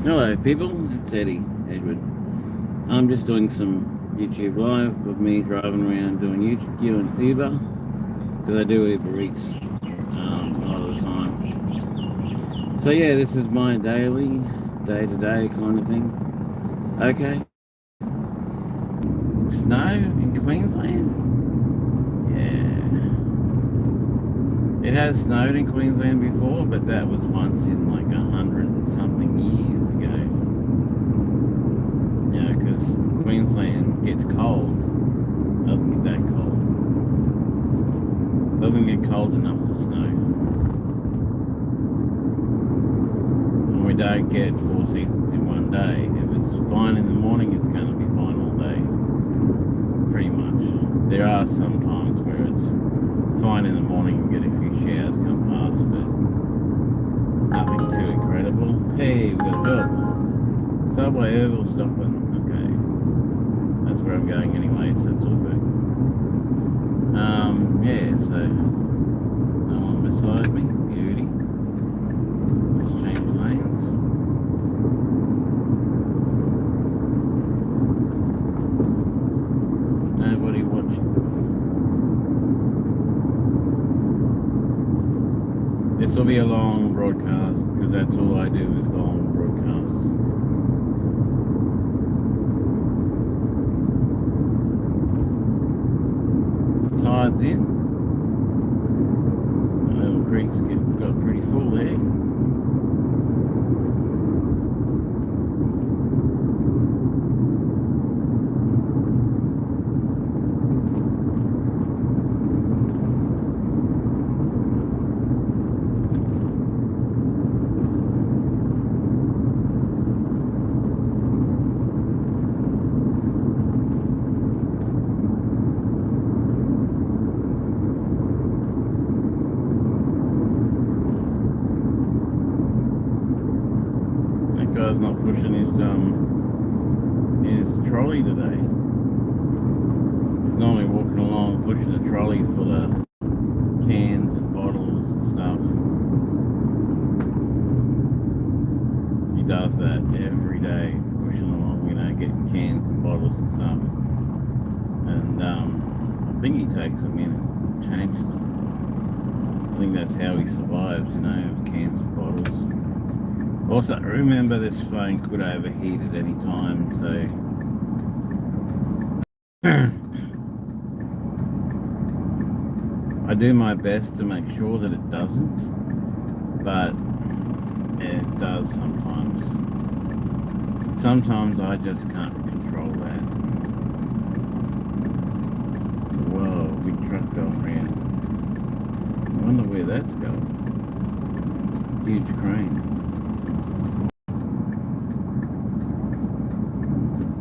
Hello people, it's Edward. I'm just doing some YouTube live of me driving around doing Uber, because I do Uber Eats a lot of the time. So yeah, this is my daily, day-to-day kind of thing. Okay. Snow in Queensland? Yeah. It has snowed in Queensland before, but that was once in like 100 and something years ago. Yeah, because Queensland gets cold. Doesn't get that cold. Doesn't get cold enough for snow. And we don't get 4 seasons in one day. If it's fine in the morning, it's going to be fine all day. Pretty much. There are some times where it's fine in the morning and get a few showers come past, but nothing too incredible. Hey, we've got a belt. Subway Oval stopping. Okay. That's where I'm going anyway, so it's all good. Yeah, so no one beside me. Beauty. Let's change lanes. Nobody watching. This will be a long broadcast because that's all I do is long broadcasts. Tide's in. The little creek's got pretty full there. Guy's not pushing his trolley today. He's normally walking along pushing a trolley full of cans and bottles and stuff. He does that every day, pushing along, getting cans and bottles and stuff. And I think he takes them in and changes them. I think that's how he survives, with cans and bottles. Also, remember this phone could overheat at any time, so I do my best to make sure that it doesn't, but it does sometimes. Sometimes I just can't control that. Whoa, big truck going around. I wonder where that's going. Huge crane.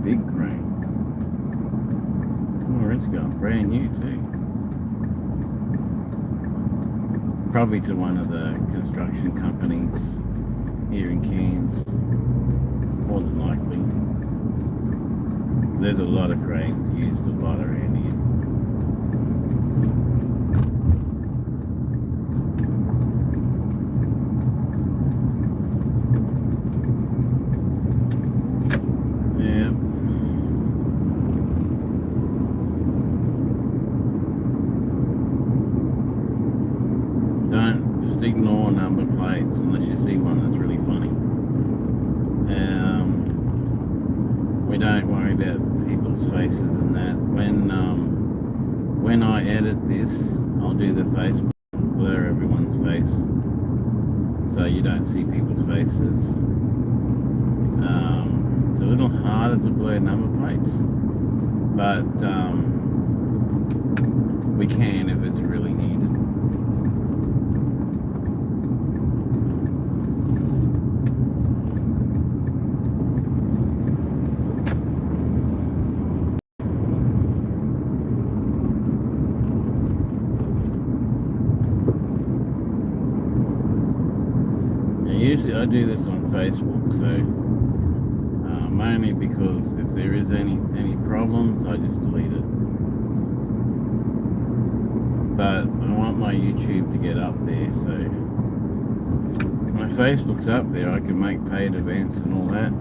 Big crane. Oh, it's going brand new too. Probably to one of the construction companies here in Cairns. More than likely. There's a lot of cranes used a lot around here. Just ignore number plates unless you see one that's really funny. We don't worry about people's faces and that. When I edit this, I'll do the face blur everyone's face, so you don't see people's faces. It's a little harder to blur number plates, but we can if it's really needed. Usually I do this on Facebook, so mainly because if there is any problems, I just delete it. But I want my YouTube to get up there, so My Facebook's up there. I can make paid events and all that.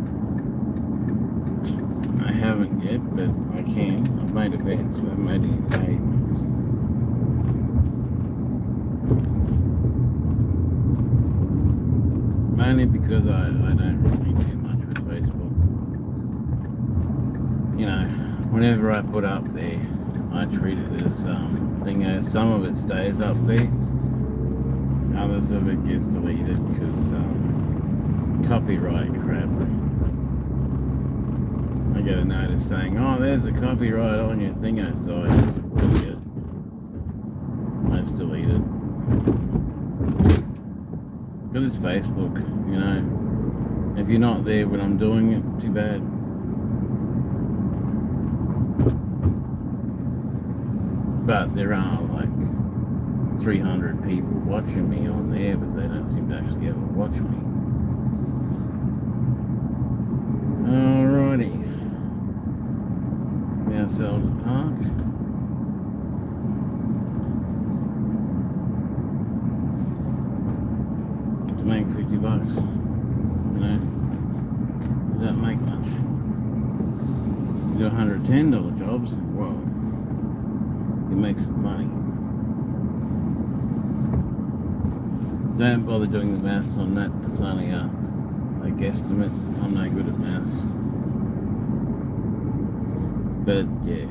I haven't yet, but I can. I've made events, but I haven't made any paid ones. Mainly because I don't really do much with Facebook. You know, whenever I put up there, I treat it as some of it stays up there, others of it gets deleted because copyright crap. I get a notice saying, oh, there's a copyright on your thingo, so I just delete it. Because it's Facebook, you know. If you're not there when I'm doing it, too bad. But there are like 300 people watching me on there, but they don't seem to actually ever watch me. Alrighty. We ourselves a park. To make $50, you know, does that make much? You do $110 jobs, whoa. You make some money. Don't bother doing the maths on that. It's only a guesstimate. I'm no good at maths. But yeah,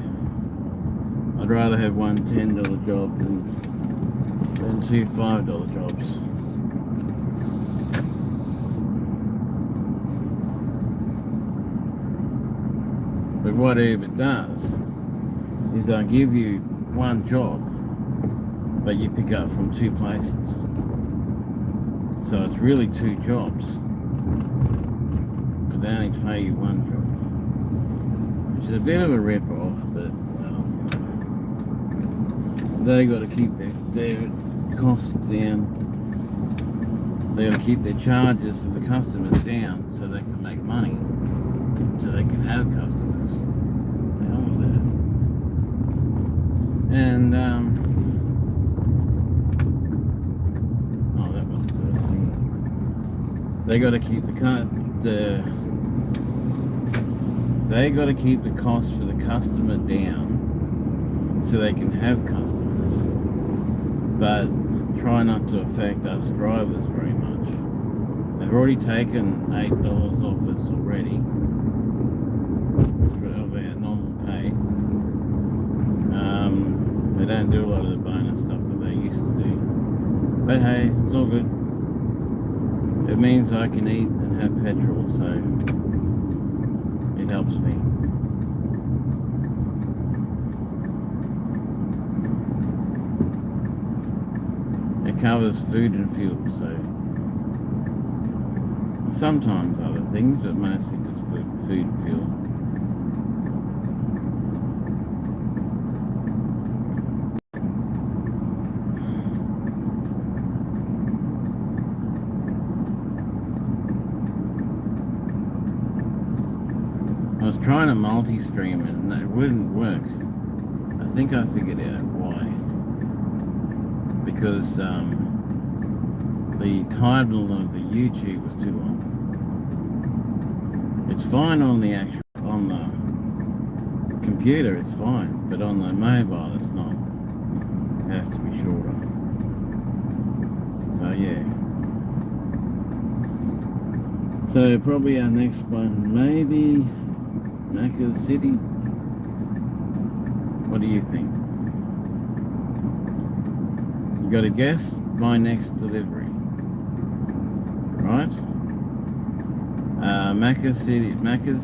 I'd rather have one $10 job than two $5 jobs. But what it does is I give you one job, but you pick up from two places. So it's really two jobs, but they only pay you one job, which is a bit of a rip-off, but well, they got to keep their costs down. They got to keep their charges of the customers down so they can make money, so they can have customers. The hell was that? And they got to keep they got to keep the cost for the customer down so they can have customers, but try not to affect us drivers very much. They've already taken $8 off us already of our normal pay. They don't do a lot of the bonus stuff that they used to do, but hey, it's all good. It means I can eat and have petrol, so it helps me. It covers food and fuel, so sometimes other things, but mostly just food and fuel. I was trying to multi-stream it and it wouldn't work. I think I figured out why. Because the title of the YouTube was too long. It's fine on the computer, it's fine, but on the mobile it's not. It has to be shorter. So yeah. So probably our next one, maybe Macca's City. What do you think? You got to guess my next delivery, right? Macca's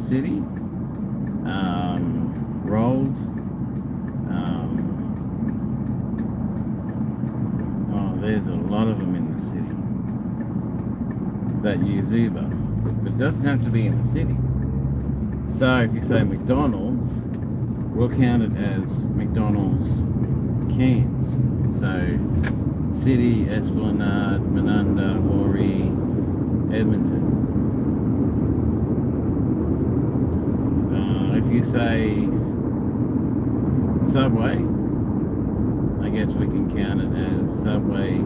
City, rolled. Oh, there's a lot of them in the city that use Uber, but it doesn't have to be in the city. So if you say McDonald's, we'll count it as McDonald's Cairns. So City, Esplanade, Menunda, Moree, Edmonton. If you say Subway, I guess we can count it as Subway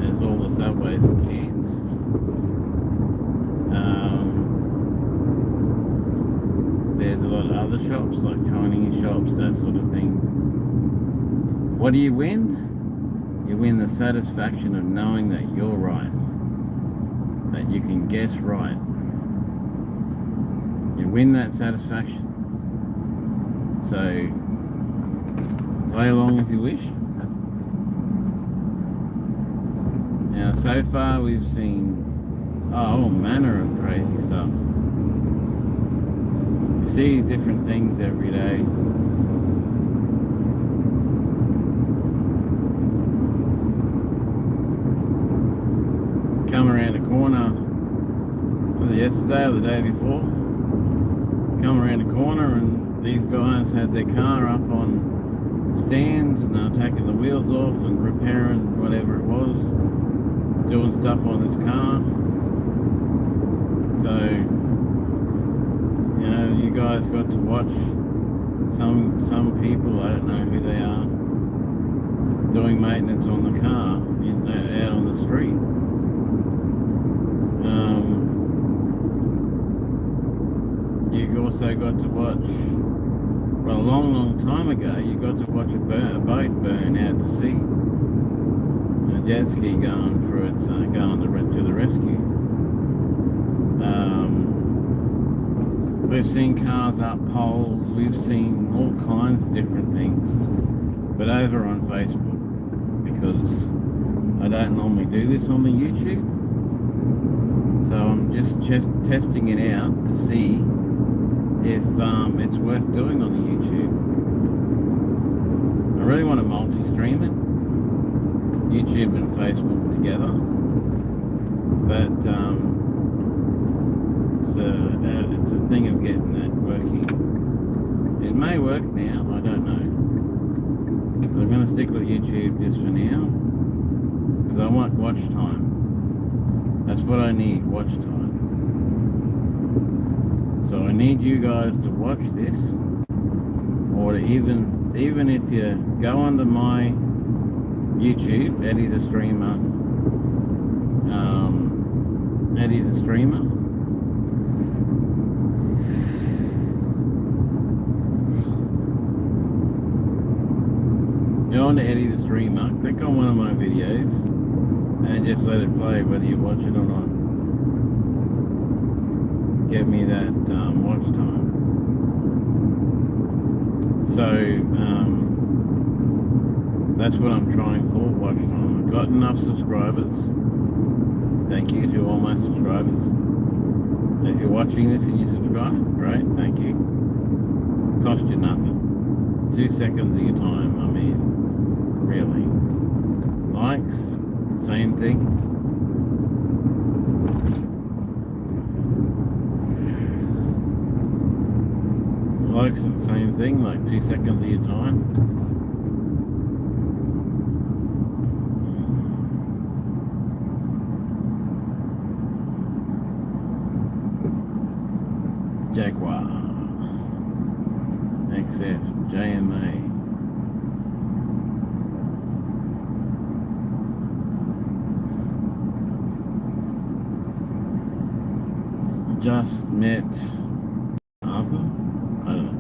There's all the subways in Cairns. There's a lot of other shops, like Chinese shops, that sort of thing. What do you win? You win the satisfaction of knowing that you're right. That you can guess right. You win that satisfaction. So, play along if you wish. Now, so far we've seen all manner of crazy stuff. You see different things every day. Come around a corner, was it yesterday or the day before? Come around a corner and these guys had their car up on stands and they were taking the wheels off and repairing whatever it was, doing stuff on this car. So, you know, you guys got to watch some people, I don't know who they are, doing maintenance on the car out on the street. You also got to watch, well, a long time ago, you got to watch a boat burn out to sea. A jet ski going for its, going to the rescue. We've seen cars up poles, we've seen all kinds of different things, but over on Facebook, because I don't normally do this on the YouTube, so I'm just testing it out to see if it's worth doing on the YouTube. I really want to multi-stream it, YouTube and Facebook together, but it's a thing of getting that working. It may work now, I don't know. So I'm going to stick with YouTube just for now, because I want watch time. That's what I need, watch time. So I need you guys to watch this, or to even if you go under my YouTube, Eddie the Streamer, go on to Eddie the Streamer, click on one of my videos, and just let it play whether you watch it or not. Get me that watch time. So that's what I'm trying for, watch time. I've got enough subscribers. Thank you to all my subscribers. If you're watching this and you subscribe, great, thank you. Cost you nothing. 2 seconds of your time, I mean, really. Likes, same thing. Likes are the same thing, like 2 seconds of your time. Jaguar, XF, JMA. Just met Arthur. I don't know.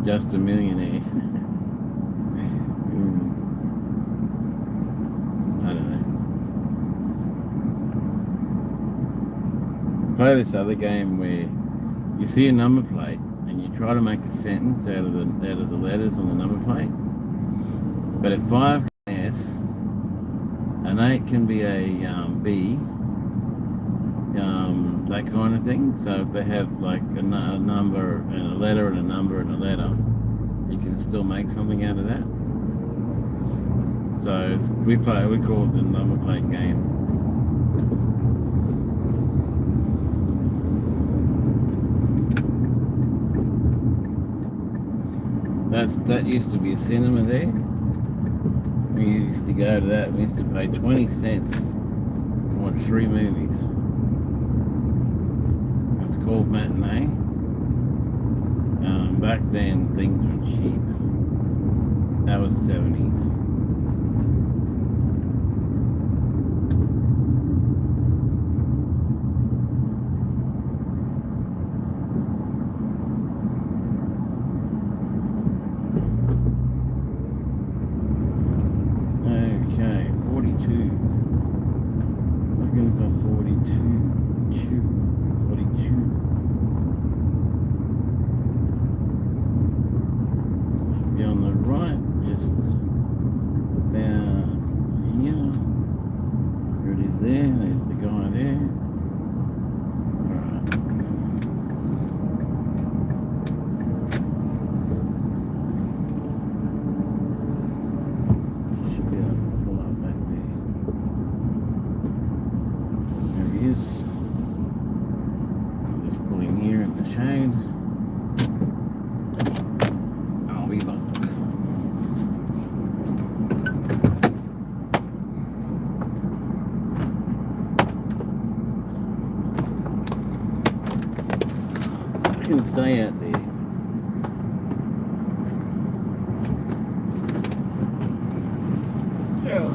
Just a millionaire. I don't know. Play this other game where you see a number plate and you try to make a sentence out of the letters on the number plate. But if 5 can be S, an 8 can be a B, that kind of thing. So if they have like a number and a letter and a number and a letter, you can still make something out of that. So we call it the number plate game. That used to be a cinema there. We used to go to that. We used to pay 20 cents to watch 3 movies. It was called matinee. Back then things were cheap. That was 70s. Okay, 42. Looking for 42. 42. Should be on the right, just about here. There it is there. There's the guy there. Alright. Should be able to pull up back there. There he is. Just pulling here in the shade. I'll be back. Can stay out there. Yeah.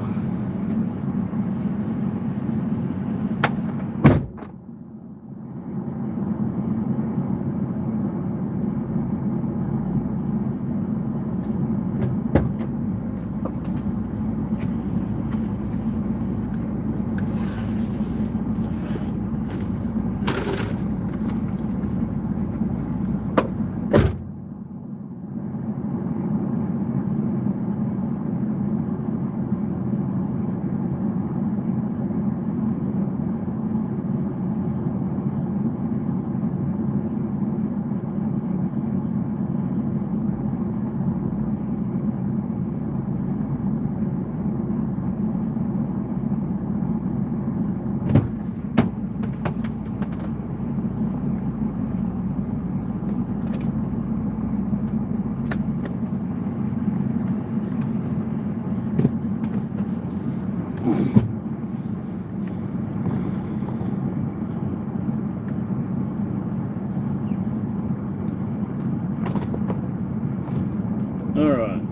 Alright.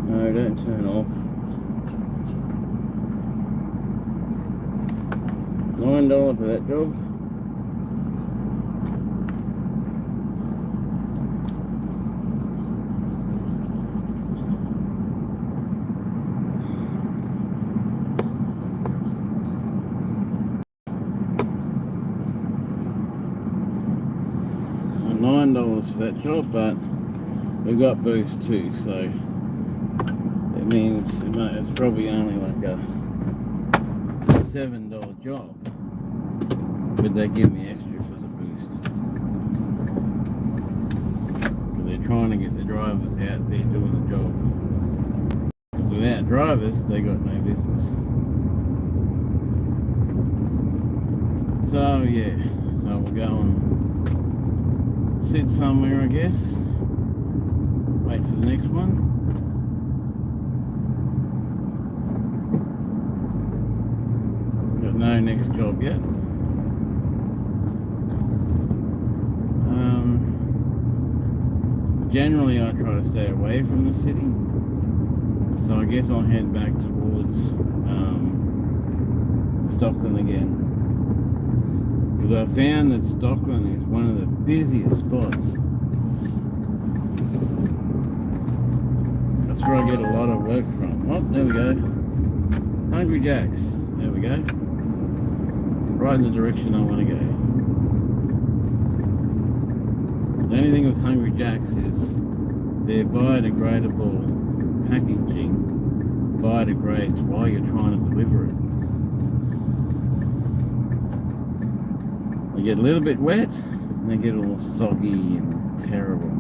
No, don't turn off. $9 for that job. $9 for that job, but we've got boost too, so it means it's probably only like a $7 job, but they give me extra for the boost. So they're trying to get the drivers out there doing the job. Because without drivers, they got no business. So yeah, so we'll go and sit somewhere, I guess. Wait for the next one. Got no next job yet. Generally I try to stay away from the city. So I guess I'll head back towards Stockton again. Because I found that Stockton is one of the busiest spots. That's where I get a lot of work from. Oh, there we go. Hungry Jacks. There we go. Right in the direction I want to go. The only thing with Hungry Jacks is their biodegradable packaging biodegrades while you're trying to deliver it. They get a little bit wet and they get all soggy and terrible.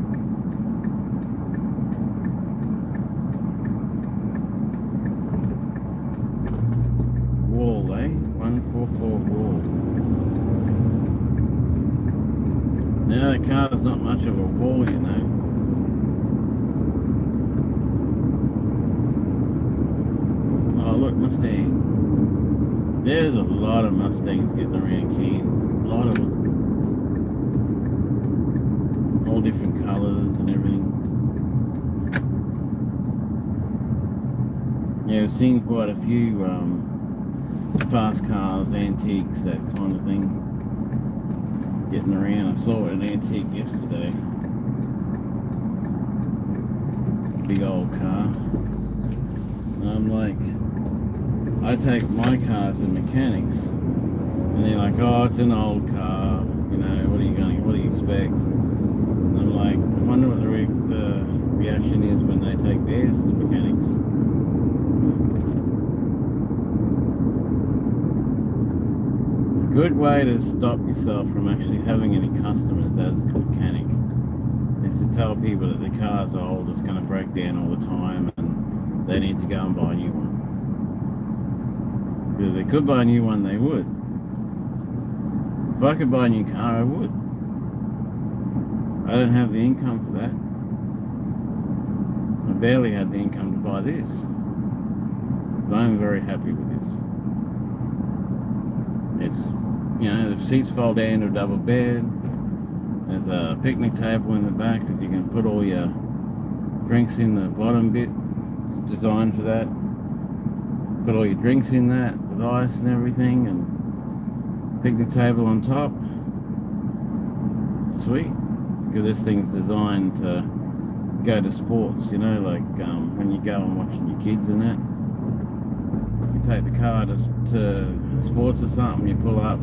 Wall, eh? 144 wall. Now the car's not much of a wall, you know. Oh look, Mustang. There's a lot of Mustangs getting around Cairns. A lot of them. All different colours and everything. Yeah, we've seen quite a few fast cars, antiques, that kind of thing, getting around. I saw an antique yesterday. Big old car. And I'm like, I take my car to mechanics, and they're like, oh, it's an old car, you know, what do you expect? And I'm like, I wonder what the reaction is when they take theirs to the mechanics. A good way to stop yourself from actually having any customers as a mechanic is to tell people that the car's old, it's going to break down all the time, and they need to go and buy a new one. Because if they could buy a new one, they would. If I could buy a new car, I would. I don't have the income for that. I barely had the income to buy this. But I'm very happy with this. It's, you know, the seats fold down to a double bed. There's a picnic table in the back that you can put all your drinks in the bottom bit. It's designed for that. Put all your drinks in that with ice and everything, and picnic table on top. Sweet. Because this thing's designed to go to sports, you know, like when you go and watching your kids and that. You take the car to sports or something, you pull up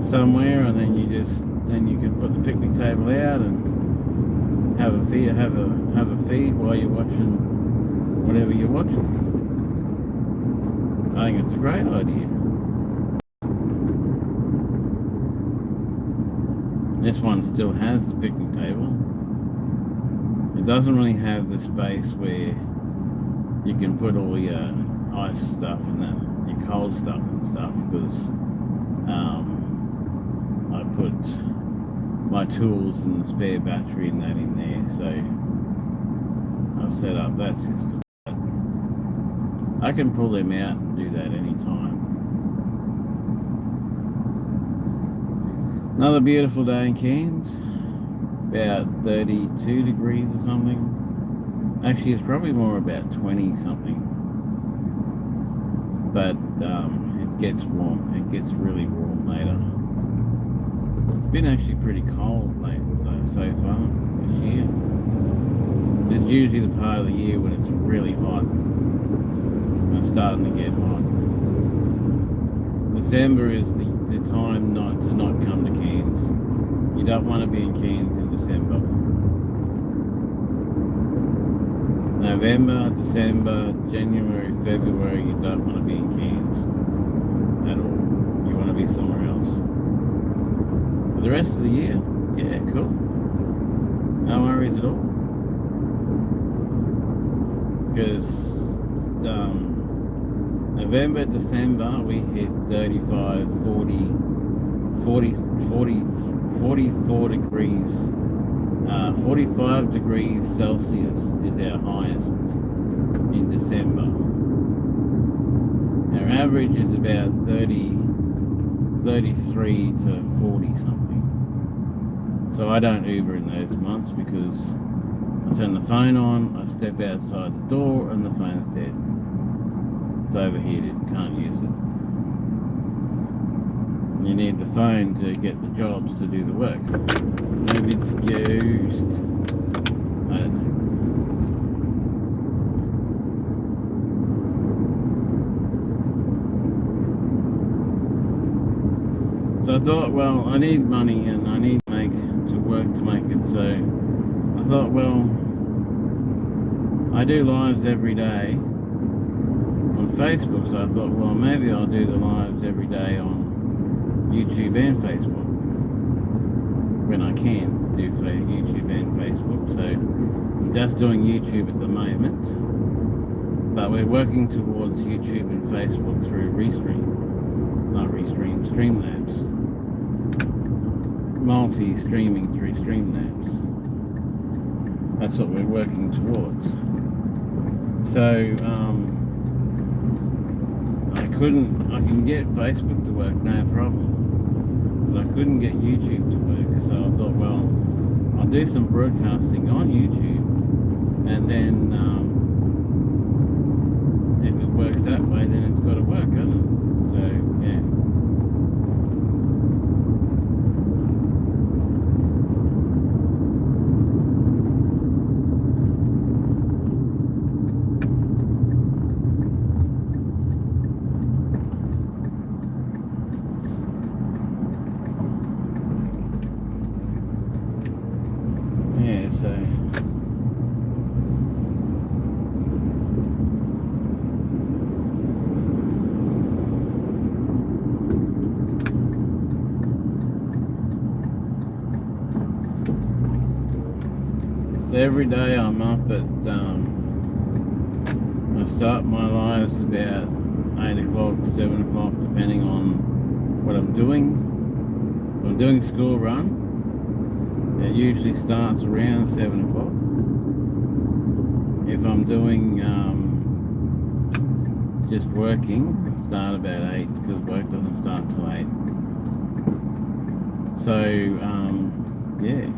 somewhere, and then you can put the picnic table out and have a feed while you're watching whatever you're watching. I think it's a great idea. This one still has the picnic table. It doesn't really have the space where you can put all your ice stuff and that, your cold stuff and stuff, because I put my tools and the spare battery and that in there, so I've set up that system. I can pull them out and do that anytime. Another beautiful day in Cairns. About 32 degrees or something. Actually, it's probably more about 20 something. But it gets warm. It gets really warm later. It's been actually pretty cold so far this year. It's usually the part of the year when it's really hot. It's starting to get hot. December is the time not come to Cairns. You don't want to be in Cairns in December. November, December, January, February, you don't want to be in Cairns at all. You want to be somewhere else. For the rest of the year, yeah, cool. No worries at all. Because November, December, we hit 35, 40, 44 degrees. 45 degrees Celsius is our highest in December. Our average is about 33 to 40 something. So I don't Uber in those months because I turn the phone on, I step outside the door, and the phone's dead. It's overheated, can't use it. You need the phone to get the jobs to do the work. Maybe it's ghost. I don't know. So I thought, well, I need money and I need to work to make it. So I thought, well, I do lives every day on Facebook. So I thought, well, maybe I'll do the lives every day on YouTube and Facebook when I can do YouTube and Facebook. So I'm just doing YouTube at the moment, but we're working towards YouTube and Facebook through Streamlabs, multi-streaming through Streamlabs. That's what we're working towards. So I can get Facebook to work, no problem. But I couldn't get YouTube to work, so I thought, well, I'll do some broadcasting on YouTube, and then works that way, then it's got to work, hasn't it? So, yeah. Yeah, so every day I'm up at I start my lives about 8 o'clock, 7 o'clock, depending on what I'm doing. If I'm doing school run, it usually starts around 7 o'clock. If I'm doing just working, I start about 8 because work doesn't start till 8. So, yeah.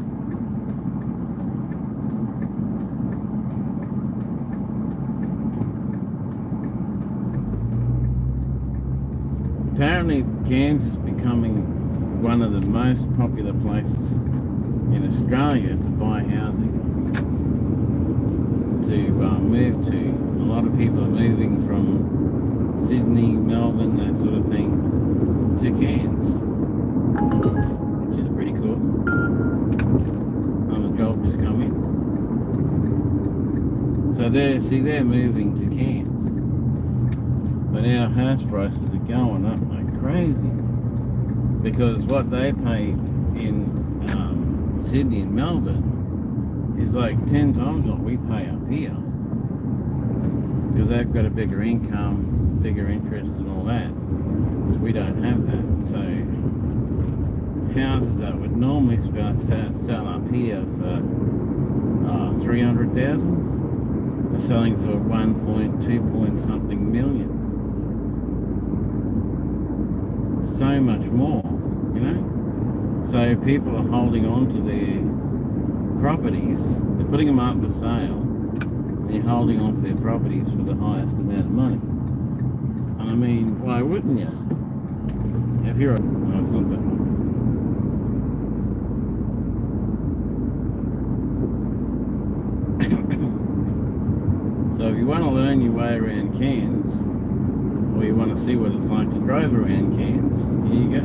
Apparently, Cairns is becoming one of the most popular places in Australia to buy housing, to move to. A lot of people are moving from Sydney, Melbourne, that sort of thing, to Cairns, which is pretty cool. Another job just come in. So they're moving to Cairns. But our house prices are going up like crazy, because what they pay in Sydney and Melbourne is like 10 times what we pay up here, because they've got a bigger income, bigger interest and all that. We don't have that. So houses that would normally sell up here for 300,000 are selling for 1.2 point something million. So much more, you know. So people are holding on to their properties. They're putting them up for sale, and they're holding on to their properties for the highest amount of money. And I mean, why wouldn't you? If you're a... No, it's not that one. So if you want to learn your way around Cairns, or you want to see what it's like to drive around Cairns, here you go.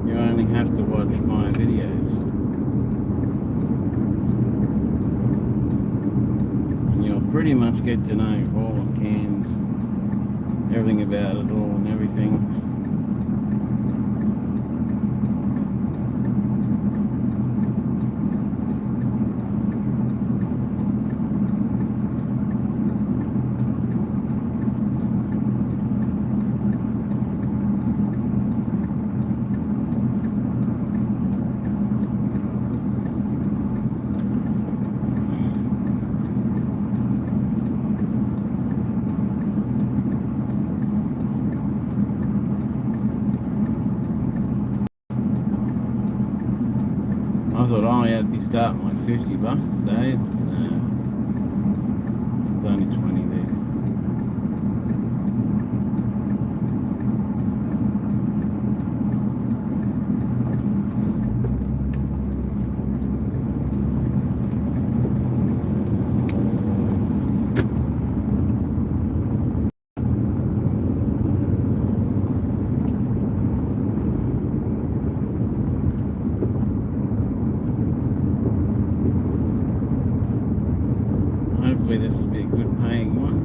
You only have to watch my videos, and you'll pretty much get to know all of Cairns, everything about it all and everything. I thought I'd be starting like $50 today, but no, it's only 20 there. Hopefully this will be a good paying one.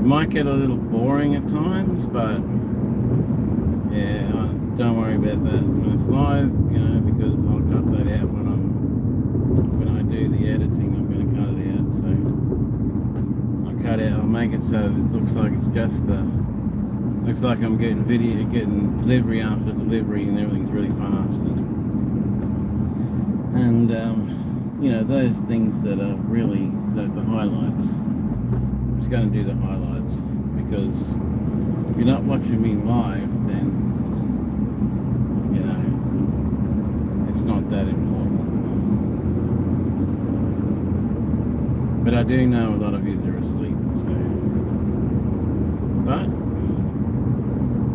Might get a little boring at times, but yeah, don't worry about that when it's live, you know, because I'll cut that out when I do the editing. I'm going to cut it out, so I'll make it so it looks like it's just the Looks like I'm getting getting delivery after delivery, and everything's really fast. And you know, those things that are really the highlights. I'm just going to do the highlights, because if you're not watching me live, then you know it's not that important. But I do know a lot of you are asleep, so. But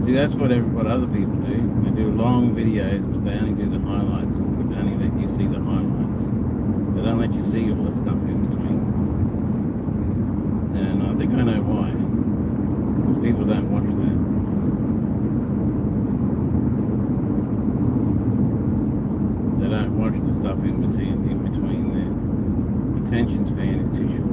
see, that's what other people do. They do long videos, but they only do the highlights, and only let you see the highlights. They don't let you see all the stuff in between. And I think I know why. Because people don't watch that. They don't watch the stuff in between. Their attention span is too short.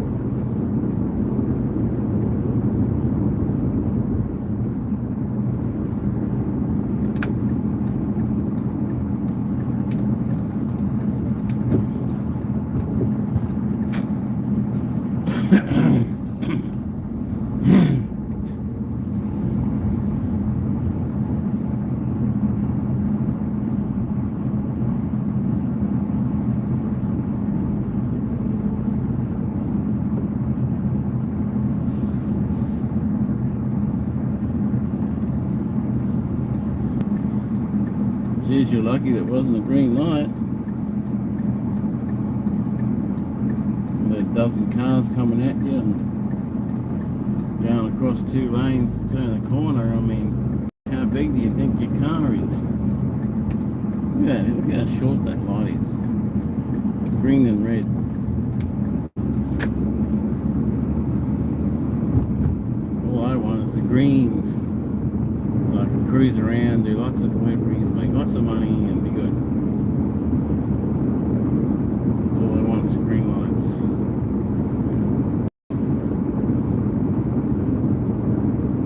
Geez, you're lucky there wasn't a green light. With a dozen cars coming at you and going across 2 lanes to turn the corner. I mean, how big do you think your car is? Look how short that light is. Green and red. All I want is the greens. So I can cruise around, do lots of deliveries, make lots of money, and be good. That's all I want is green lights.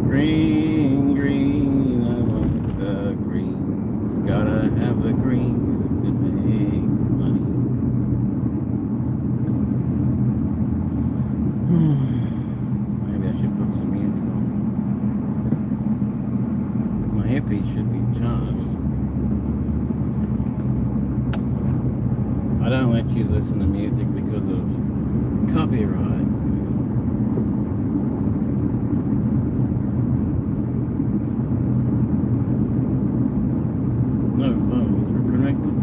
Green, green, I want the greens. Gotta have the greens to make money. Maybe I should put some music on. My earpiece should be charged. I don't let you listen to music because of copyright. No phones are connected.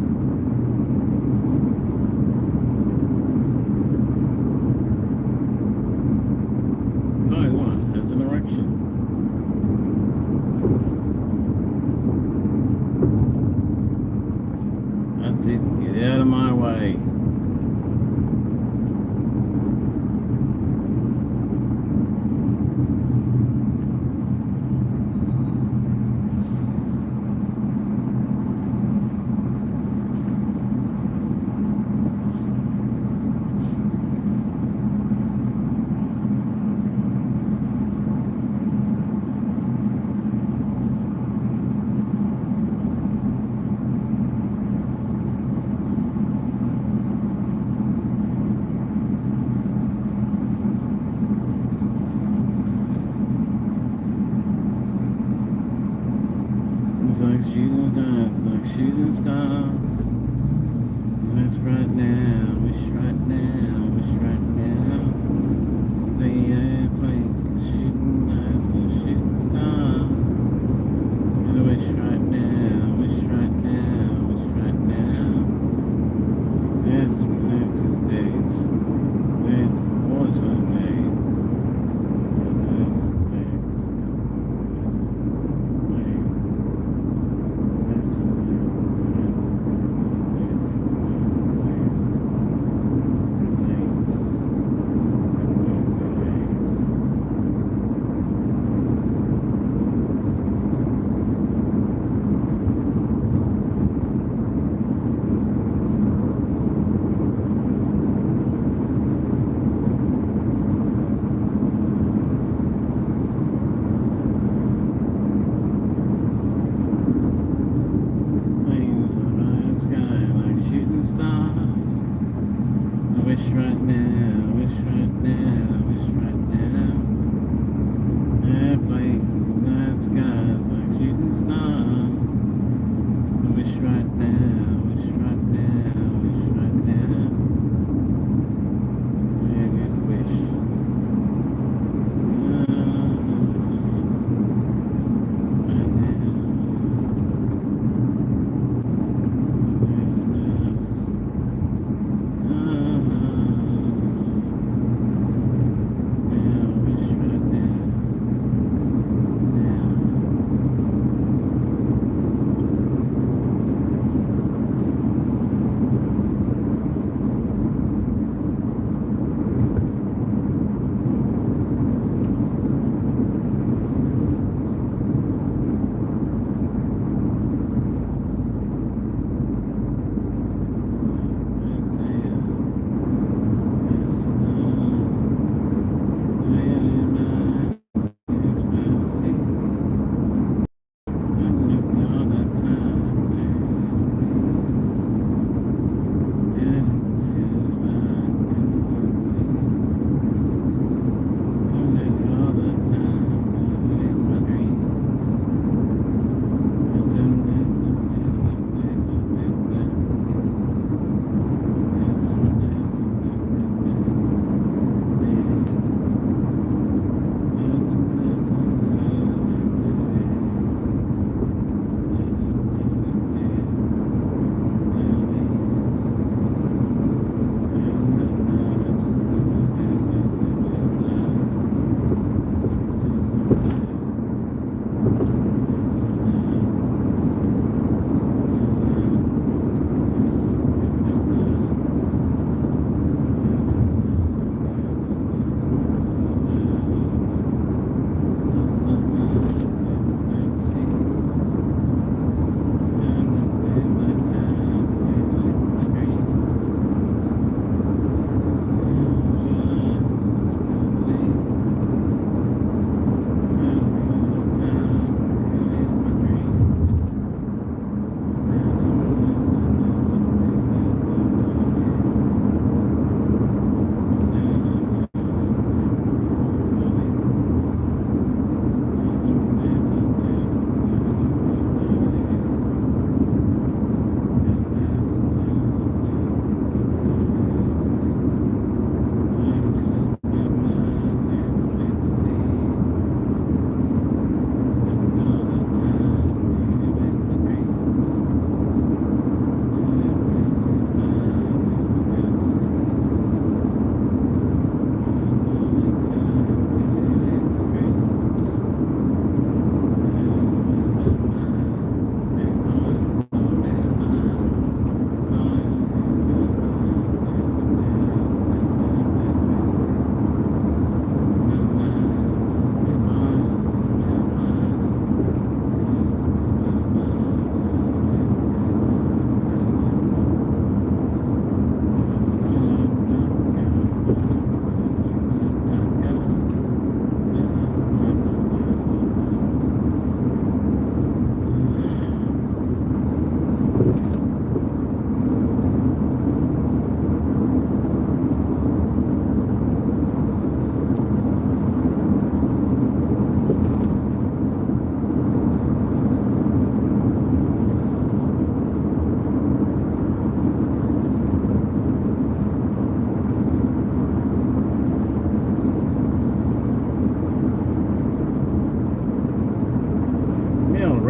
Phone 1 has an erection. That's it. Get out of my way. Like shooting stars, like shooting stars. That's right now, wish right now, wish right now. The airplanes, the shooting stars, the shooting stars. And wish right now, wish right now, wish right now. There's some connected days. There's voice of the name.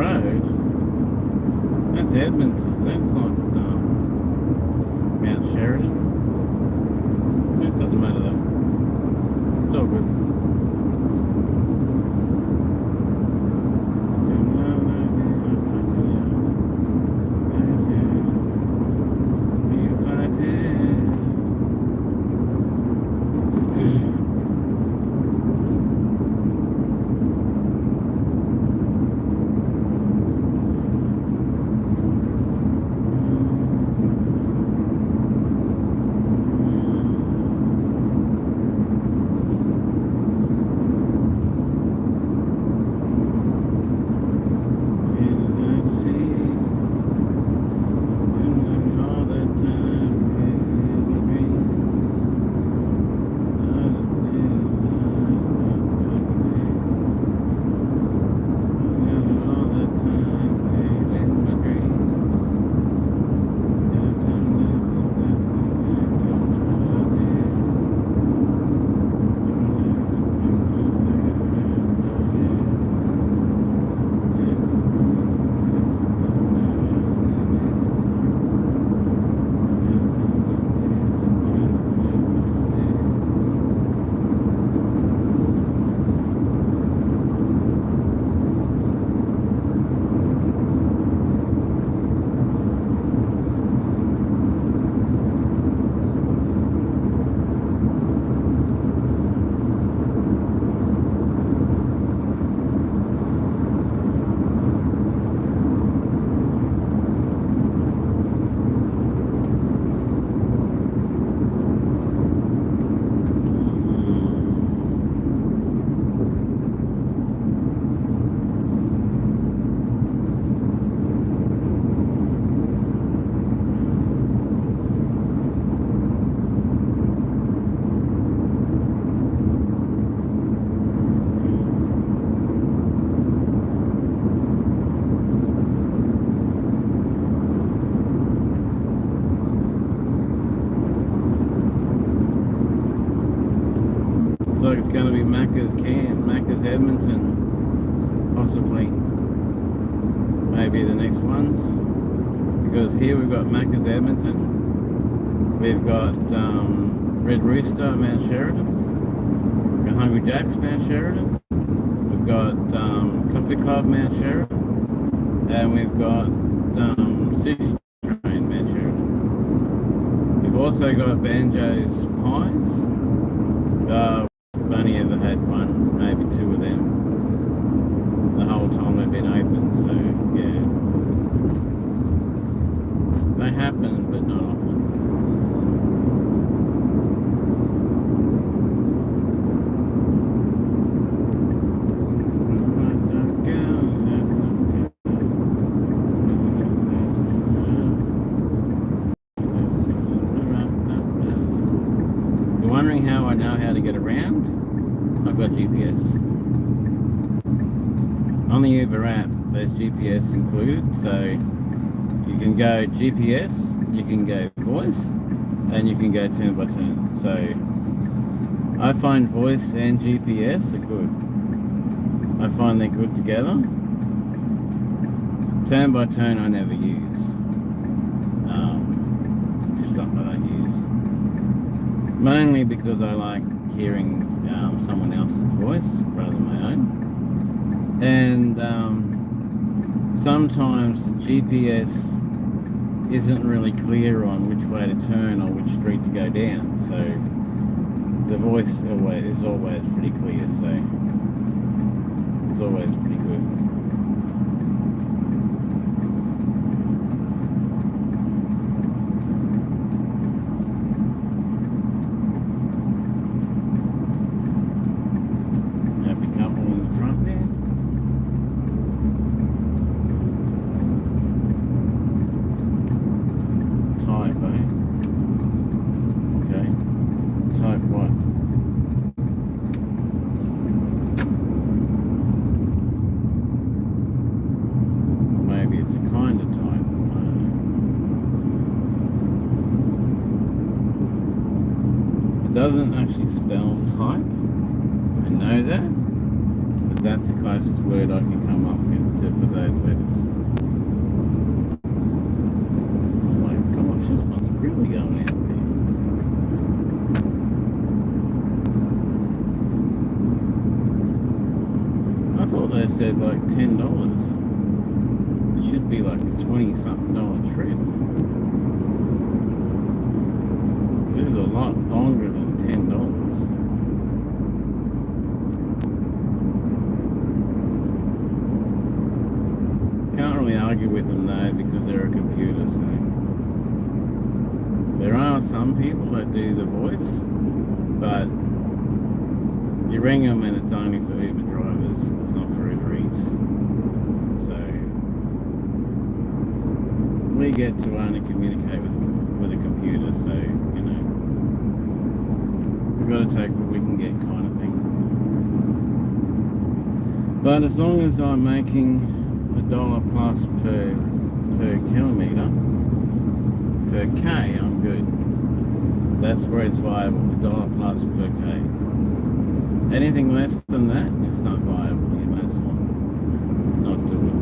road. That's Edmonton. That's not Mount Sheridan. It doesn't matter though. It's all good. Looks like it's going to be Macca's Cairns, Macca's Edmonton, possibly. Maybe the next ones. Because here we've got Macca's Edmonton. We've got Red Rooster, Mount Sheridan. We've got Hungry Jack's, Mount Sheridan. We've got Coffee Club, Mount Sheridan. And we've got City Train, Mount Sheridan. We've also got Banjo's Pines. I've only ever had one, maybe two of them, the whole time they've been open, so yeah. They happen, but not often. You're wondering how I know how to get around? I've got GPS. On the Uber app, there's GPS included, so you can go GPS, you can go voice, and you can go turn by turn. So I find voice and GPS are good. I find they're good together. Turn by turn I never use. Just something I don't use. Mainly because I like hearing someone else's voice rather than my own. And sometimes the GPS isn't really clear on which way to turn or which street to go down. So the voice is always pretty clear. So it's always pretty good. Doesn't actually spell type, I know that, but that's the closest word I can come up with except for those letters. Oh my gosh, this one's really going out there. I thought they said like $10. It should be like a $20-something trip. This is a lot longer than $10. Can't really argue with them though because they're a computer, so there are some people that do the voice, but you ring them and it's only for Uber drivers, it's not for Uber Eats. So we get to only communicate with a computer, so you know, we've got to take what we can get, kind of thing. But as long as I'm making $1 plus per kilometre, per K, I'm good. That's where it's viable, $1 plus per K. Anything less than that, it's not viable. You may as well not do it.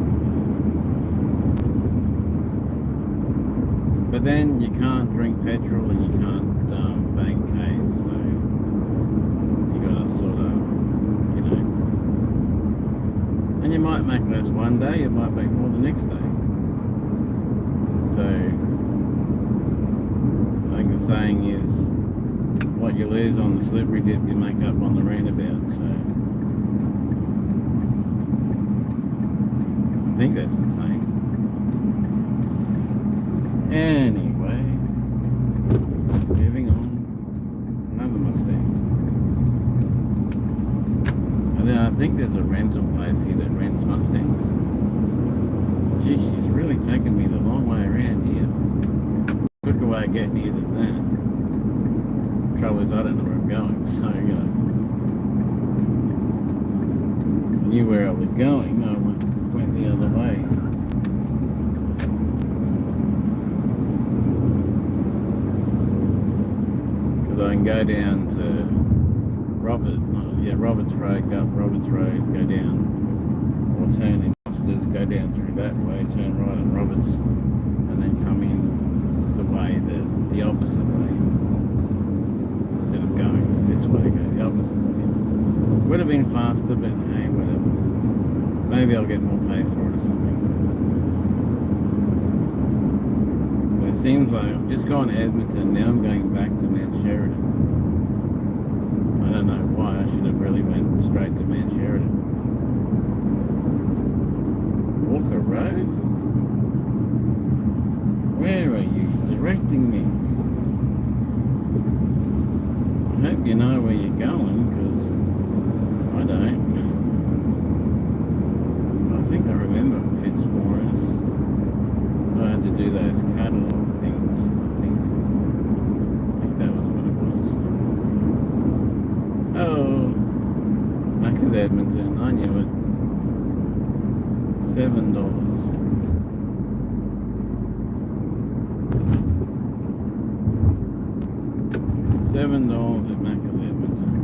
But then you can't drink petrol and you can't bank Ks, so you got to sort of, you know. And you might make less one day, you might make more the next day. So, I think the saying is, what you lose on the slippery dip, you make up on the roundabout. So, I think that's the saying. Anyway, moving on. Another Mustang. I think there's a rental place here that rents Mustangs. Gee, she's really taken me the long way around here. Quicker way of getting here than that. Trouble is I don't know where I'm going, so you know. I knew where I was going, I went the other way. Because I can go down to Roberts Road, go up Roberts Road, go down, or turn in Foster's, go down through that way, turn right on Roberts, and then come in the way, the opposite way. Instead of going this way, go the opposite way. Would have been faster, but hey, whatever. Maybe I'll get more pay for it or something. But it seems like I've just gone to Edmonton, now I'm going back to Mount Sheridan. I don't know why, I should have really went straight to Mount Sheridan. Walker Road? Where are you directing me? I hope you know where you're going, because I don't. I think I remember Fitzmaurice. I had to do those catalogue things, I think that was what it was. Oh, Macca's Edmonton, I knew it. $7. $7 at Macca's Edmonton.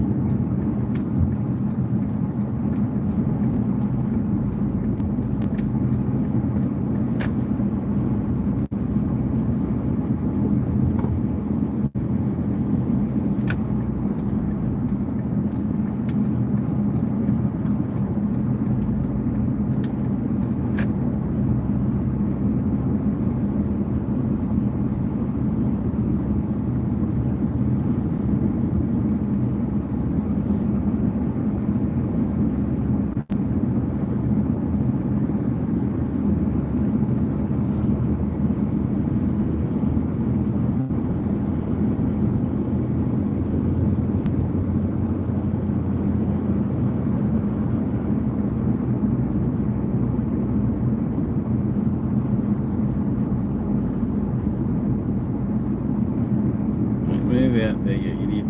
Move out there, you idiot.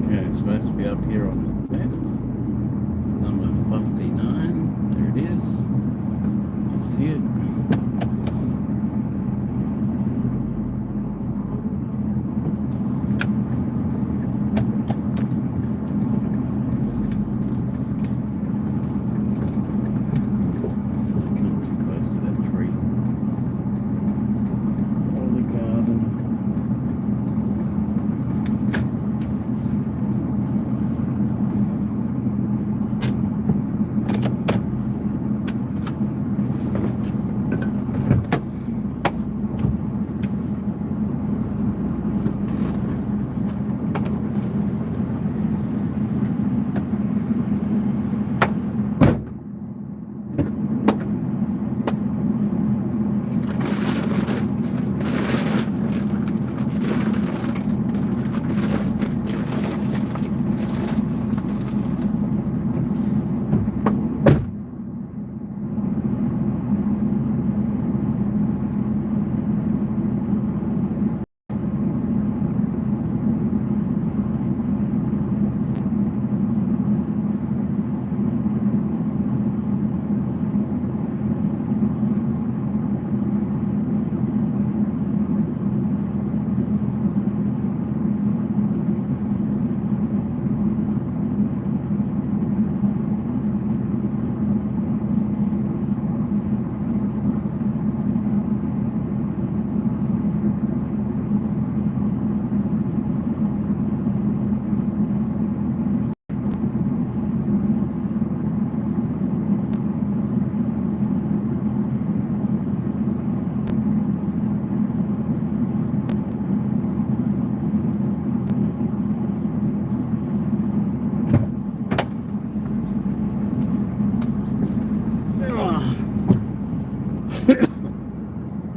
Okay, it's supposed to be up here on the left. It's number 59. There it is.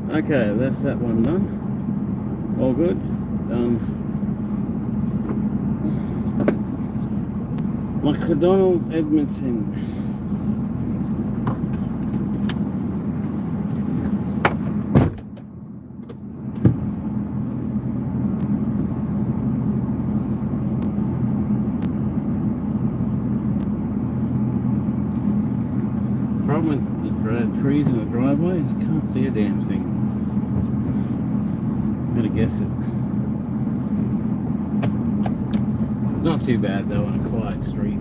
Okay, that's that one done. All good. Done. McDonald's Edmonton. Problem with the trees in the driveway is you can't see a damn thing. Gotta guess it. It's not too bad though on a quiet street.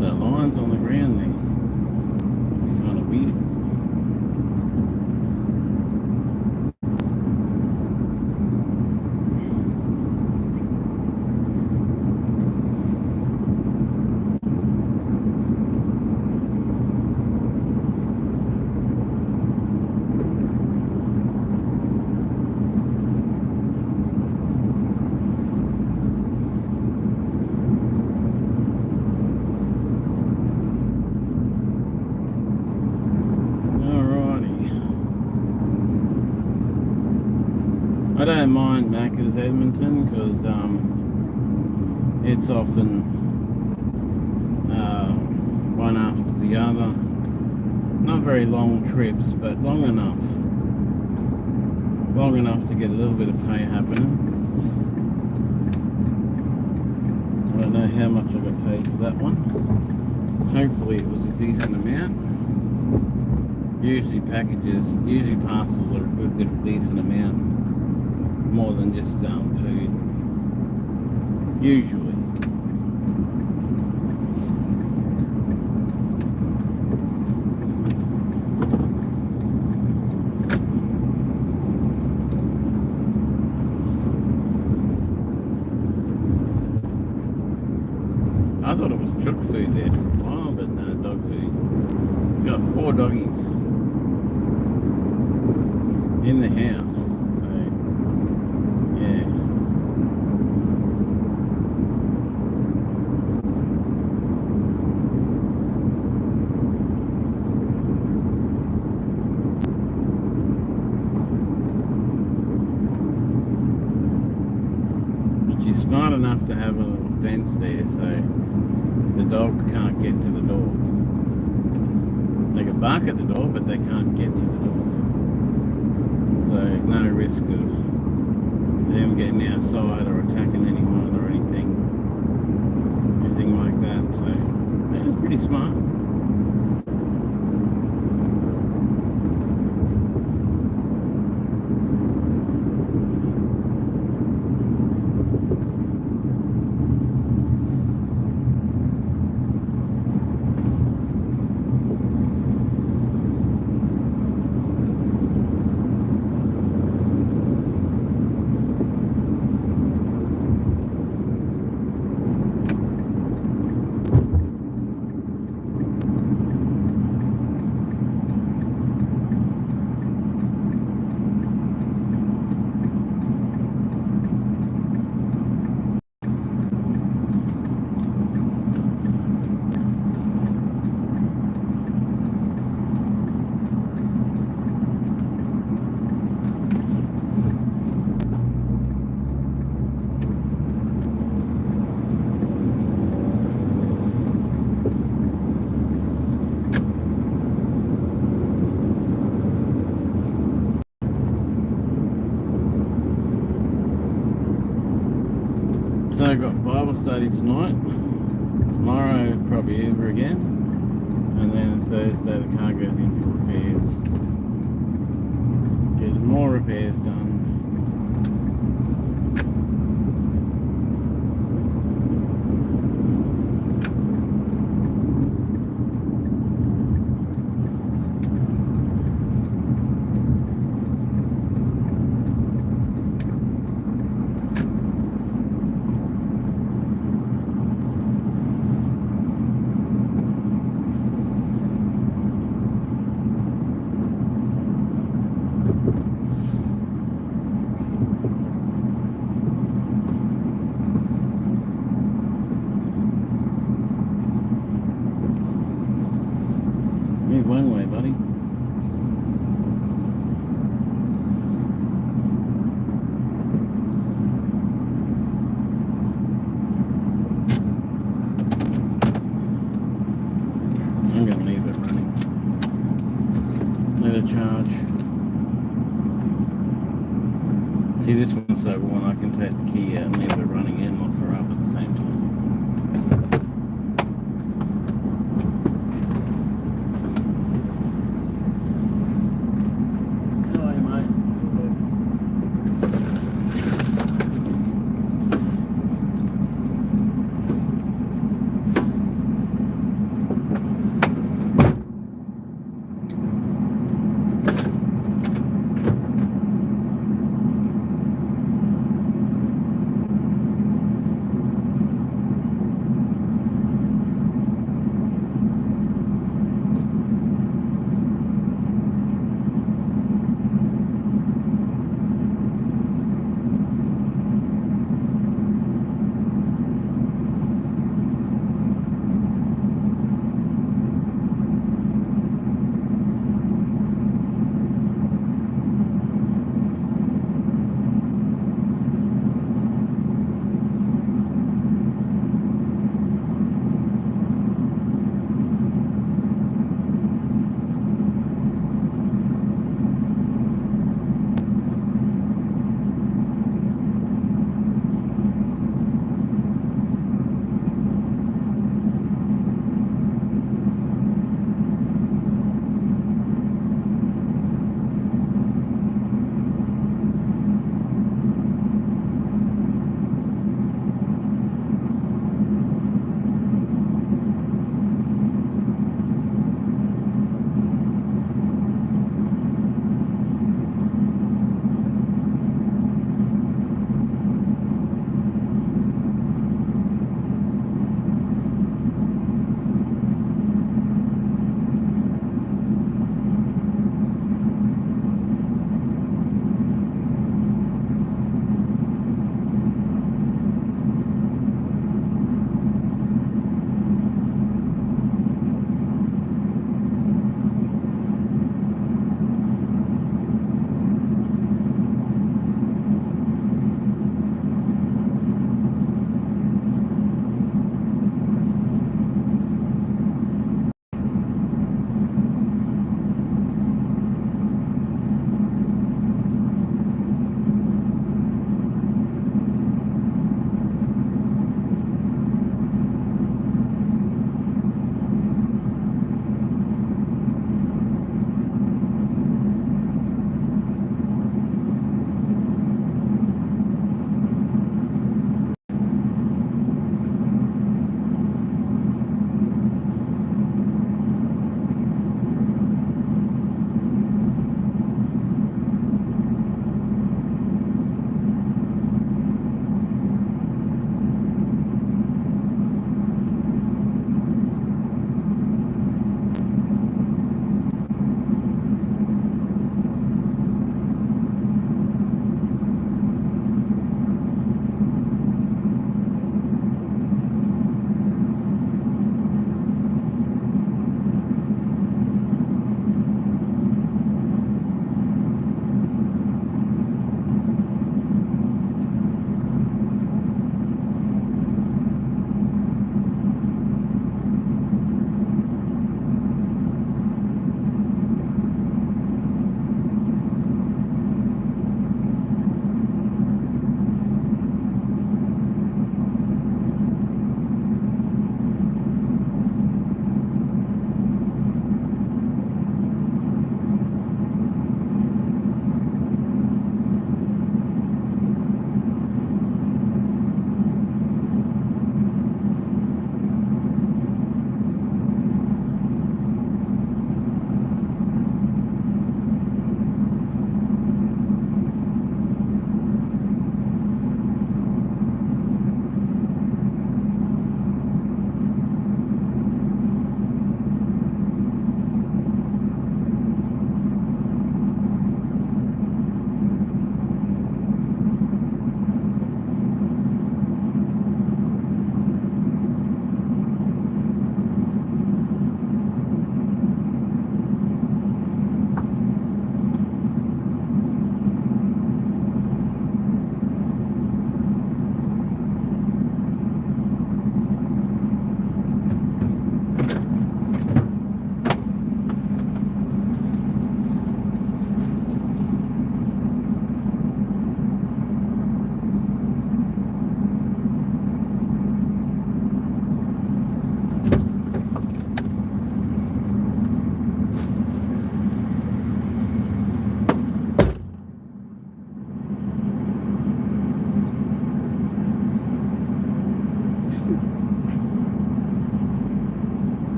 The lines on the ground there. It's kind of weird. I don't mind Macca's Edmonton because it's often one after the other. Not very long trips, but long enough. Long enough to get a little bit of pay happening. I don't know how much I got paid for that one. Hopefully it was a decent amount. Usually parcels are a good decent amount. More than just food. Usually. I thought it was truck food there for a while, but no, dog food. It's got 4 doggies in the house. She's smart enough to have a little fence there so the dog can't get to the door. They can bark at the door, but they can't get to the door. So no risk of them getting outside or attacking anyone or anything like that. So yeah, it's pretty smart. So I've got Bible study tonight. Tomorrow probably Uber again. And then Thursday the car goes in for repairs. Get more repairs done. One way, buddy. charge. See, this one's so worn I can take the key out and leave her running and lock her up at the same time.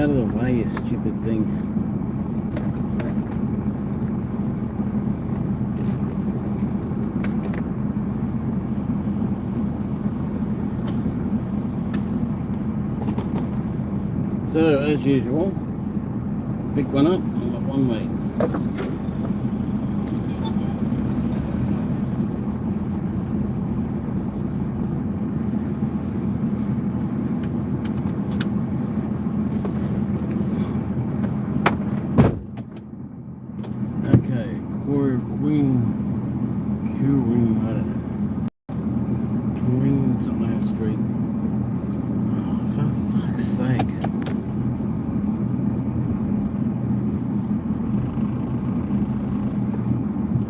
out of the way, you stupid thing. So, as usual, pick one up, I've got one weight. Okay, Queen something Street. Oh, for fuck's sake.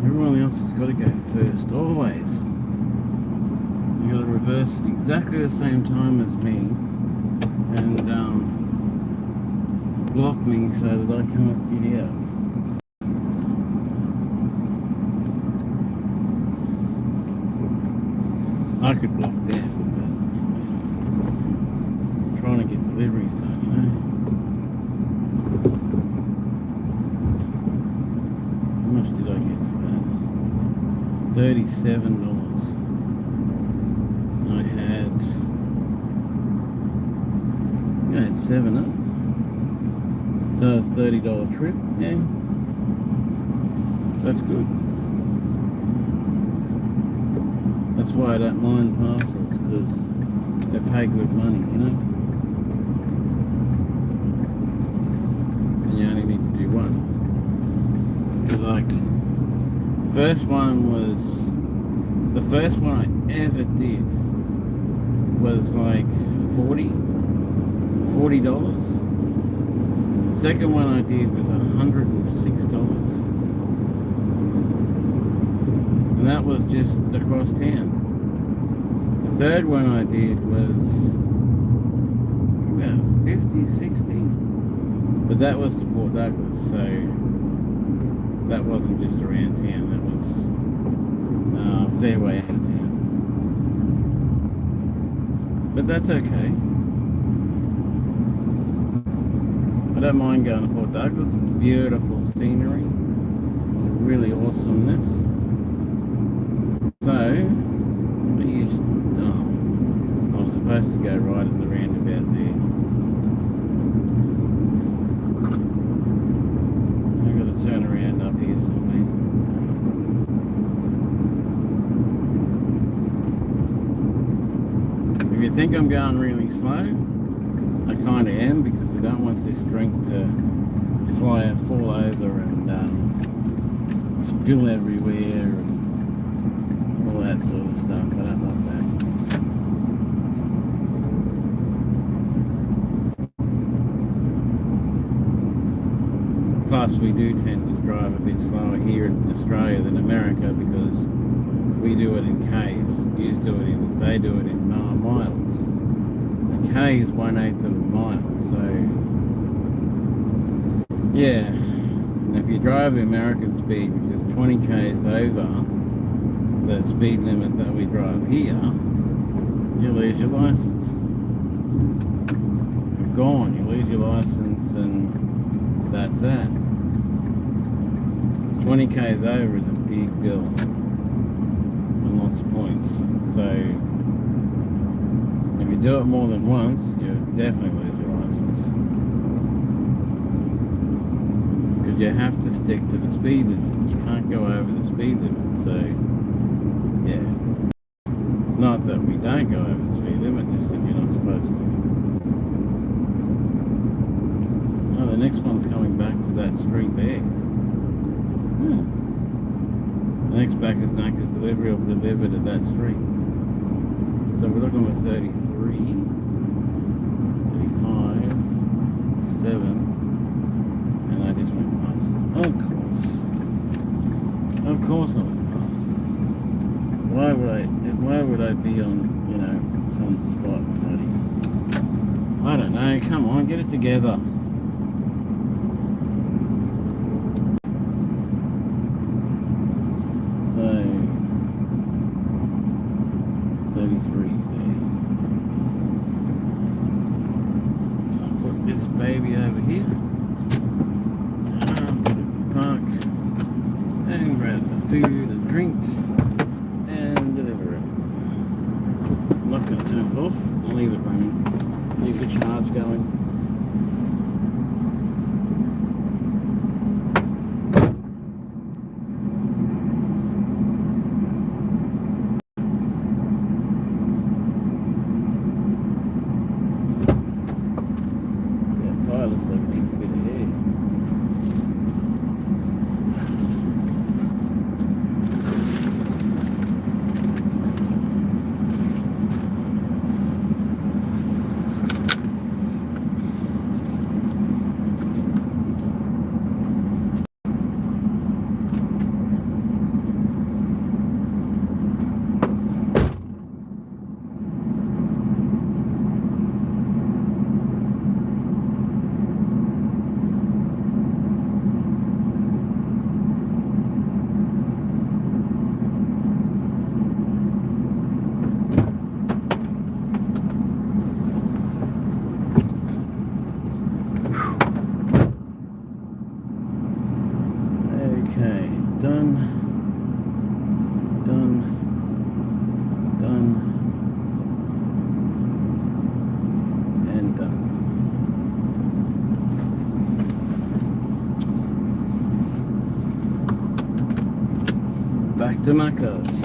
Everyone else has got to go first, always. You got to reverse at exactly the same time as me and block me so that I can't get out. I could block that, but I'm trying to get deliveries done, you know. How much did I get for that? $37. And I had 7 up. So it's $30 trip, yeah. That's good. That's why I don't mind parcels, because they pay good money, you know. And you only need to do one. Because like, the first one I ever did was like $40. The second one I did was $106. And that was just across town. The third one I did was about 50, 60. But that was to Port Douglas, so that wasn't just around town, that was a fair way out of town. But that's okay. I don't mind going to Port Douglas, it's beautiful scenery, it's really awesomeness. So, I was supposed to go right at the roundabout there. I've got to turn around up here somewhere. If you think I'm going really slow, I kind of am, because I don't want this drink to fall over and spill everywhere and all that sort of stuff. I don't want that. Plus, we do tend to drive a bit slower here in Australia than America, because we do it in K's. They do it in miles. A K is 1/8 of a mile, so yeah. And if you drive American speed, which is 20 K's over the speed limit that we drive here, you lose your license. You're gone. You lose your license, and that's that. 20 K's over is a big bill and lots of points. So if you do it more than once, you definitely lose your license, because you have to stick to the speed limit. You can't go over the speed limit. So yeah, not that we don't go over the speed limit, just that you're not supposed to. Oh, the next one's coming back to that street there. Yeah. The next back is Naka's delivery will be delivered at that street. So we're looking at 33, 35, 7, and I just went past. Of course I went past. Why would I be on, you know, some spot, buddy? I don't know, come on, get it together. So 33 there. So I'll put this back. baby over here. Park and grab the food and drink and deliver it. I'm not going to turn it off, I'll leave it running, leave the charge going. Yeah, tire looks like it needs a bit of air. Okay, done, and done. Back to Macca's.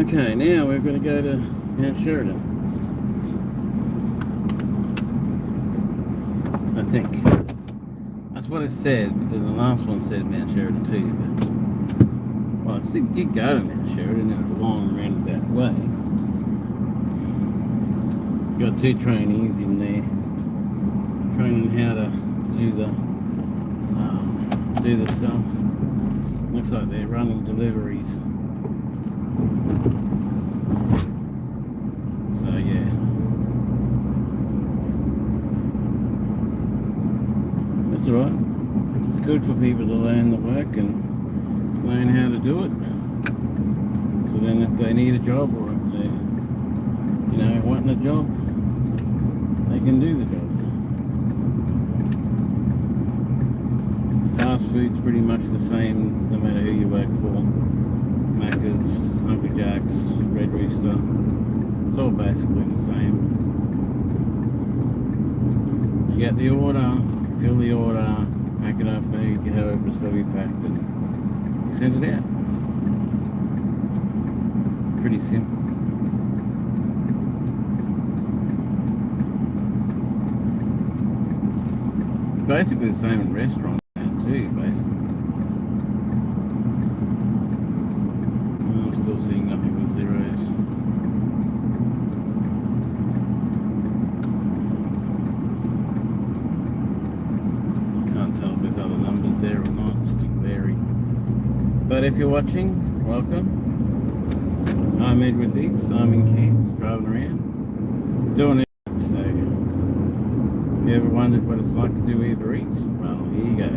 Okay, now we're going to go to Mount Sheridan. I think. That's what it said, because the last one said Mount Sheridan too. But, well, I think you go to Mount Sheridan in a long roundabout way. Got two trainees in there training how to do the stuff. Looks like they're running deliveries. So yeah. That's alright. It's good for people to learn the work and learn how to do it. So then if they need a job or if they're, wanting a job, they can do the job. Fast food's pretty much the same no matter who you work for. Macca's, Hungry Jack's, Red Rooster. It's all basically the same. You get the order, fill the order, pack it up, get however it's got to be packed, and you send it out. Pretty simple. Basically the same in restaurants too, basically. I'm still seeing nothing but zeros. Can't tell if there's other numbers there or not, it's too blurry. But if you're watching, welcome. I'm Edward Diggs, I'm in Cairns, driving around, doing it. So, if you ever wondered what it's like to do Uber Eats, well, here you go.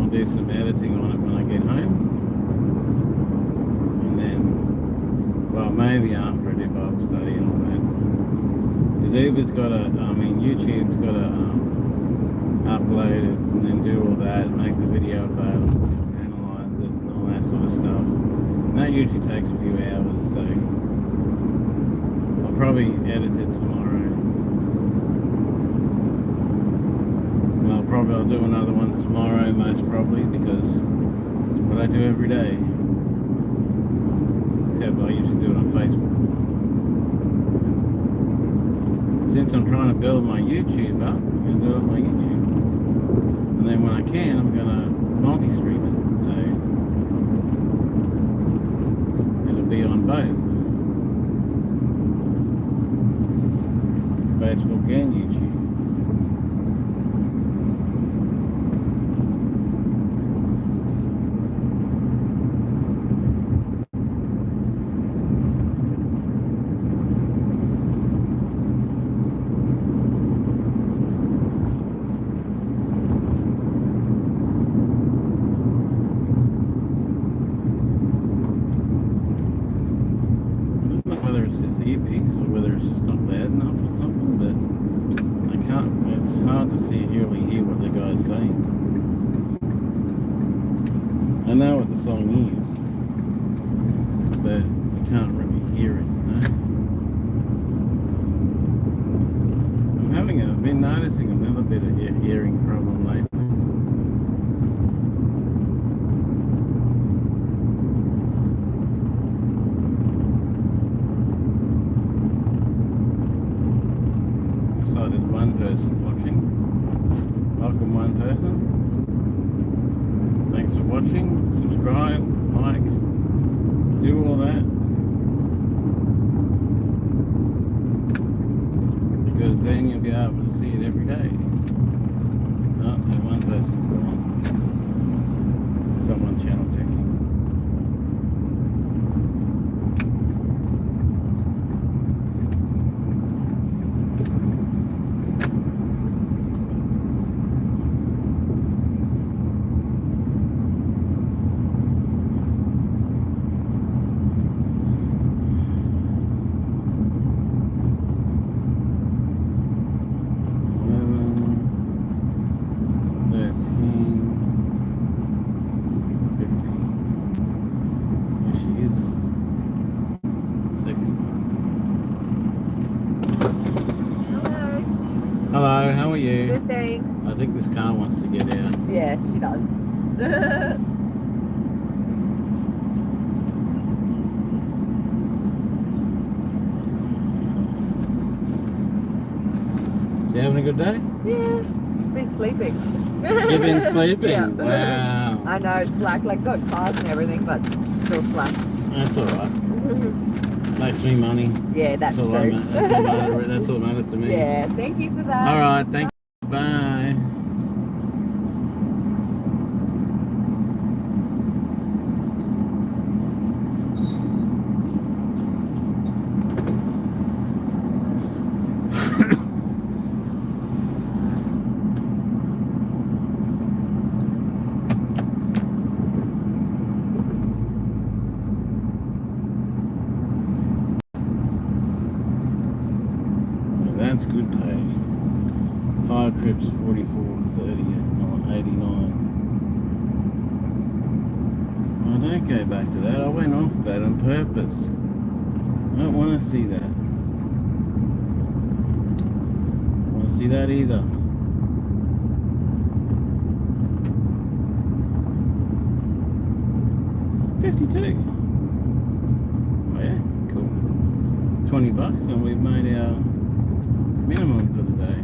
I'll do some editing on it when I get home. And then, well, maybe after I do Bible study and all that. Because YouTube's got to upload it and then do all that, make the video available, analyze it, and all that sort of stuff. And that usually takes a few hours, so I'll probably edit it tomorrow. Well, I'll do another one tomorrow, most probably, because it's what I do every day. Except I usually do it on Facebook. Since I'm trying to build my YouTube up, I'm going to do it on my YouTube. And then when I can, I'm going to multi-stream it. So it'll be on both Facebook and YouTube. Whether it's this earpiece or whether it's just not loud enough or something, but it's hard to really hear what the guy's saying. I know what the song is, but you can't really hear it, I've been noticing a little bit of a hearing problem lately. There's one person watching. Welcome, one person. Thanks for watching. Subscribe, like, do all that. Because then you'll be able to see it every day. Oh, there's one person's gone. Someone channel checking. Hello, how are you? Good, thanks. I think this car wants to get out. Yeah, she does. You having a good day? Yeah, been sleeping. You've been sleeping? Yeah. Wow. I know, slack, like got cars and everything, but still slack. That's alright. Makes me money. Yeah, that's all true. that's all matters to me. Yeah, thank you for that. Alright, thank you. Bye. That's good pay. 5 trips, 44.30 at 89. I don't go back to that. I went off that on purpose. I don't want to see that. I don't want to see that either. $52. Oh yeah, cool. $20 and we've made our minimum for the day.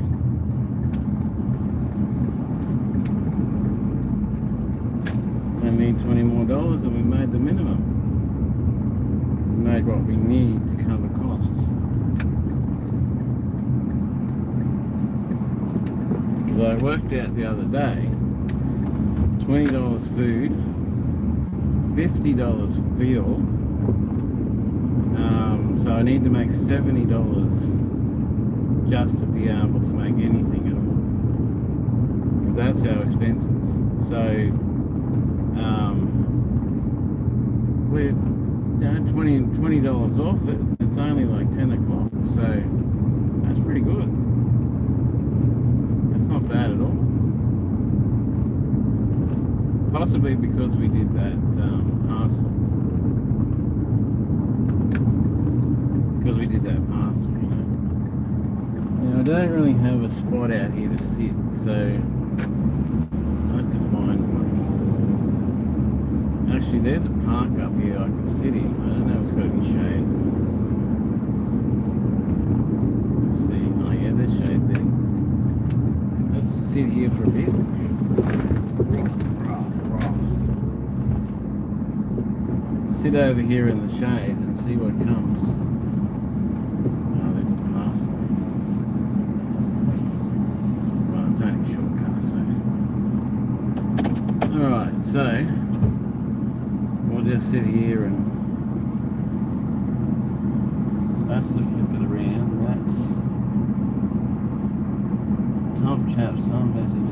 We need $20 more and we made the minimum. We made what we need to cover costs. Because I worked out the other day, $20 food, $50 fuel, so I need to make $70 just to be able to make anything at all. That's our expenses. So we're $20 off it. It's only like 10 o'clock, so that's pretty good. That's not bad at all. Possibly because we did that parcel. Because we did that parcel, you know. Now, I don't really have a spot out here to sit, so I'd like to find one. Actually, there's a park up here I can sit in. I don't know if it's got any shade. Let's see. Oh yeah, there's shade there. Let's sit here for a bit. Sit over here in the shade and see what comes. Alright, so we'll just sit here and that's to flip it around. That's top chap, some messages.